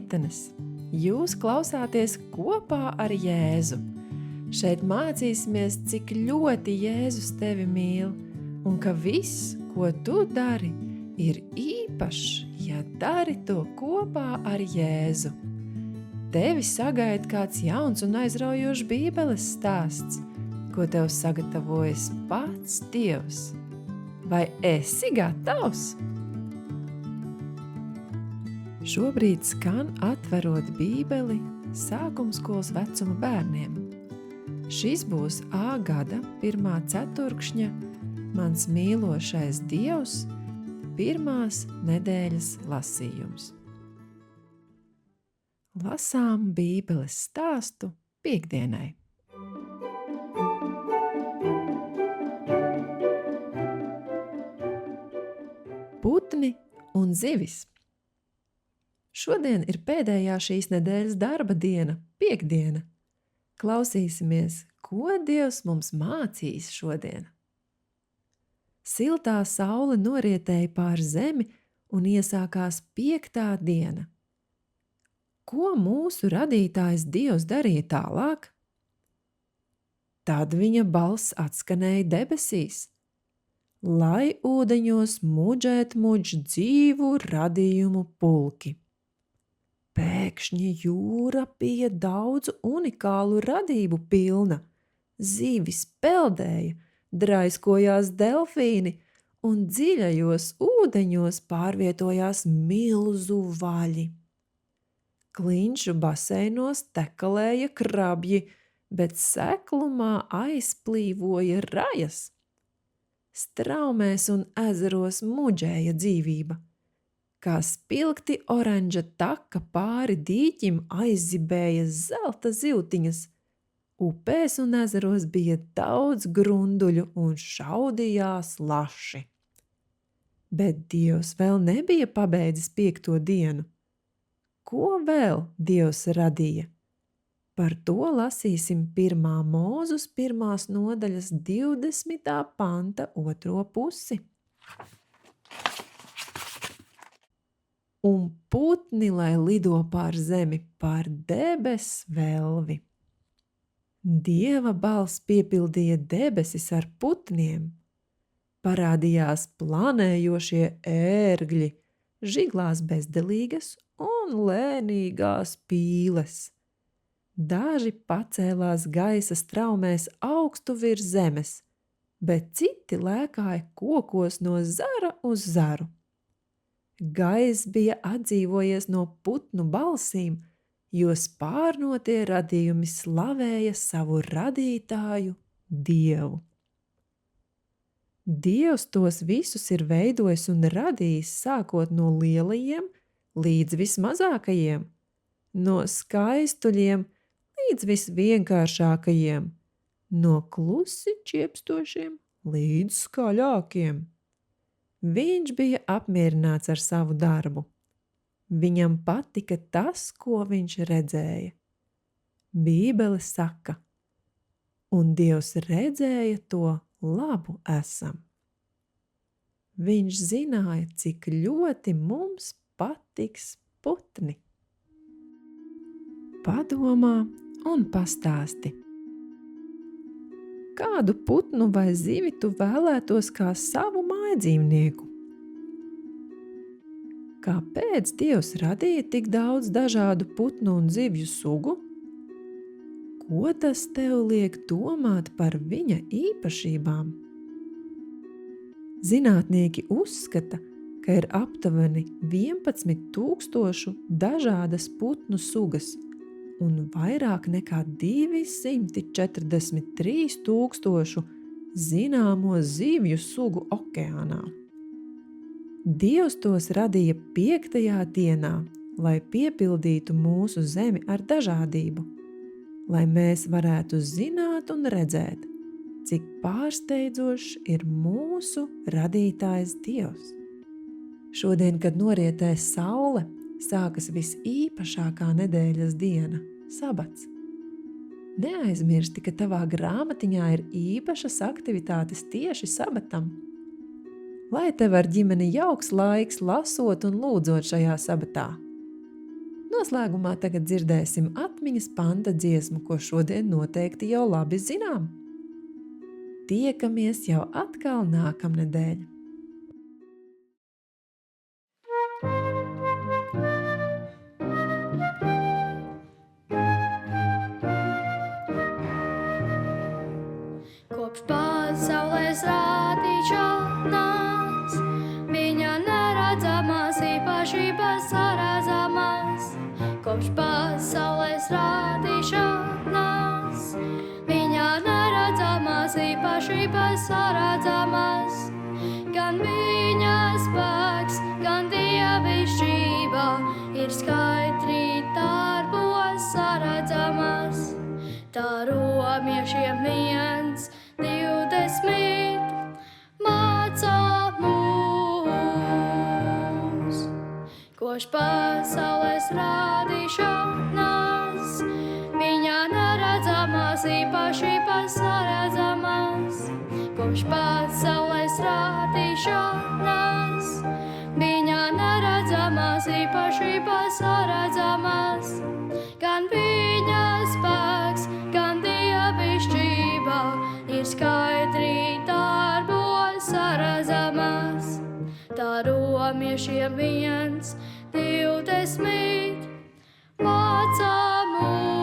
meitenes! Jūs klausāties kopā ar Jēzu. Šeit mācīsimies, cik ļoti Jēzus tevi mīl un ka viss, ko tu dari, ir īpašs, ja dari to kopā ar Jēzu. Tevi sagaida kāds jauns un aizraujošs Bībeles stāsts, ko tev sagatavojas pats Dievs. Vai esi gatavs? Šobrīd skan atverot Bībeli sākumskolas vecuma bērniem. Šis būs A gada 1. ceturkšņa Mans mīlošais Dievs 1. nedēļas lasījums. Lasām Bībeles stāstu piektdienai. Putni un zivis. Šodien ir pēdējā šīs nedēļas darba diena, piektdiena. Klausīsimies, ko Dievs mums mācīs šodien. Siltā saule norietēja pār zemi un iesākās 5. diena. Ko mūsu radītājs Dievs darīja tālāk? Tad viņa balss atskanēja debesīs. Lai ūdeņos muģēt dzīvu radījumu pulki. Pēkšņi jūra bija daudzu unikālu radību pilna. Zivis peldēja, draiskojās delfīni un dziļajos ūdeņos pārvietojās milzu vaļi. Klinšu baseinos tekalēja krabji, bet seklumā aizplīvoja rajas. Straumēs un ezeros muģēja dzīvība. Kā spilgti oranža taka pāri dīķim aizzibēja zelta zivtiņas. Upēs un ezeros bija daudz grunduļu un šaudījās laši. Bet Dievs vēl nebija pabeidzis 5. dienu. Ko vēl Dievs radīja? Par to lasīsim 1. Mūzus 1. nodaļas 20. panta 2. pusi. Un putni, lai lido pār zemi, pār debes velvi. Dieva balss piepildīja debesis ar putniem. Parādījās planējošie ērgļi, žiglās bezdelīgas un lēnīgās pīles. Daži pacēlās gaisa straumēs augstu virs zemes, bet citi lēkāja kokos no zara uz zaru. Gaiss bija atdzīvojies no putnu balsīm, jo spārnotie radījumi slavēja savu radītāju Dievu. Dievs tos visus ir veidojis un radījis sākot no lielajiem līdz vismazākajiem, no skaistuļiem līdz visvienkāršākajiem, no klusi čiepstošiem līdz skaļākiem. Viņš bija apmierināts ar savu darbu. Viņam patika tas, ko viņš redzēja. Bībele saka, un Dievs redzēja to labu esam. Viņš zināja, cik ļoti mums patiks putni. Padomā un pastāsti. Kādu putnu vai zivi tu vēlētos kā savu mājdzīvnieku? Kāpēc Dievs radīja tik daudz dažādu putnu un zivju sugu? Ko tas tev liek domāt par viņa īpašībām? Zinātnieki uzskata, ka ir aptuveni 11,000 dažādas putnu sugas un vairāk nekā 243,000 zināmo zivju sugu okeānā. Dievs tos radīja 5. dienā, lai piepildītu mūsu zemi ar dažādību, lai mēs varētu zināt un redzēt, cik pārsteidzošs ir mūsu radītājs Dievs. Šodien, kad norietēs saule, sākas visīpašākā nedēļas diena – sabats. Neaizmirsti, ka tavā grāmatiņā ir īpašas aktivitātes tieši sabatam. Lai tev ar ģimeni jauks laiks lasot un lūdzot šajā sabatā. Noslēgumā tagad dzirdēsim atmiņas panta dziesmu, ko šodien noteikti jau labi zinām. Tiekamies jau atkal nākamnedēļ. Kopš pasaules radīšanās, viņa neredzamās īpašības saredzamās. Kopš pasaules radīšanās, viņa neredzamās īpašības saredzamās. Gan viņa spēks, gan dievišķība ir skaidri darbos saredzamās. Tā romiešiem 1:20 mācā mūs. Kopš pasaules radīšanās, viņa neredzamās īpašības saredzamās. Kopš pasaules radīšanās, viņa neredzamās īpašības saredzamās. Gan viņa spēks, gan dievišķība ir skaidri darbos saredzamās. Tā romiešiem 1:20 mācā mūs.